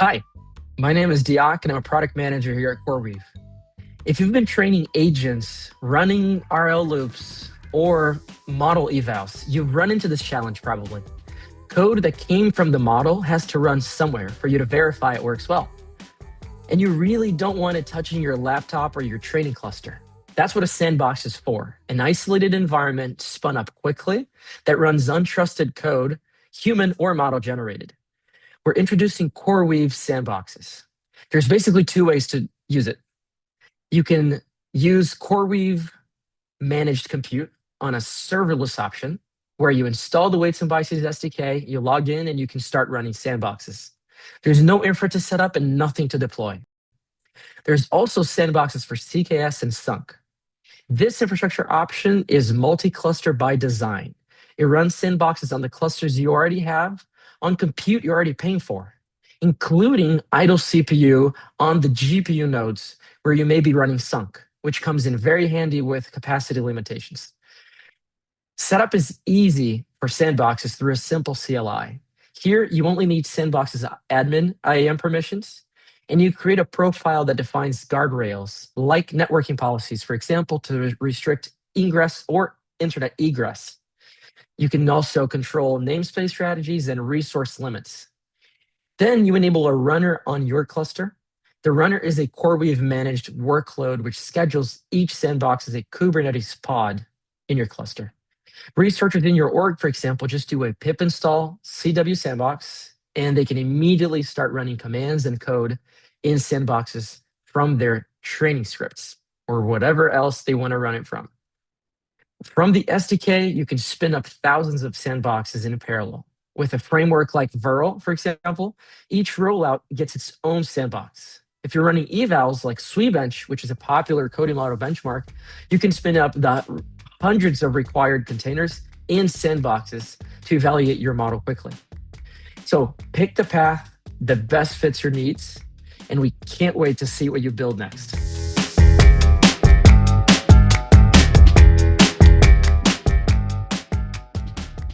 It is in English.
Hi, my name is Deok and I'm a product manager here at CoreWeave. If you've been training agents, running RL loops, or model evals, you've run into this challenge probably. Code that came from the model has to run somewhere for you to verify it works well. And you really don't want it touching your laptop or your training cluster. That's what a sandbox is for, an isolated environment spun up quickly that runs untrusted code, human or model generated. We're introducing CoreWeave Sandboxes. There's basically two ways to use it. You can use CoreWeave Managed Compute on a serverless option, where you install the Weights and Biases SDK, you log in, and you can start running sandboxes. There's no infra to set up and nothing to deploy. There's also sandboxes for CKS and Sunk. This infrastructure option is multi-cluster by design. It runs sandboxes on the clusters you already have, on compute you're already paying for, including idle CPU on the GPU nodes where you may be running Sunk, which comes in very handy with capacity limitations. Setup is easy for sandboxes through a simple CLI. Here, you only need sandboxes admin IAM permissions, and you create a profile that defines guardrails, like networking policies, for example, to restrict ingress or internet egress. You can also control namespace strategies and resource limits. Then you enable a runner on your cluster. The runner is a CoreWeave managed workload which schedules each sandbox as a Kubernetes pod in your cluster. Researchers in your org, for example, just do a pip install CW sandbox, and they can immediately start running commands and code in sandboxes from their training scripts or whatever else they want to run it from. From the SDK, you can spin up thousands of sandboxes in parallel. With a framework like Virl, for example, each rollout gets its own sandbox. If you're running evals like SWE-bench, which is a popular coding model benchmark, you can spin up the hundreds of required containers in sandboxes to evaluate your model quickly. So pick the path that best fits your needs, and we can't wait to see what you build next.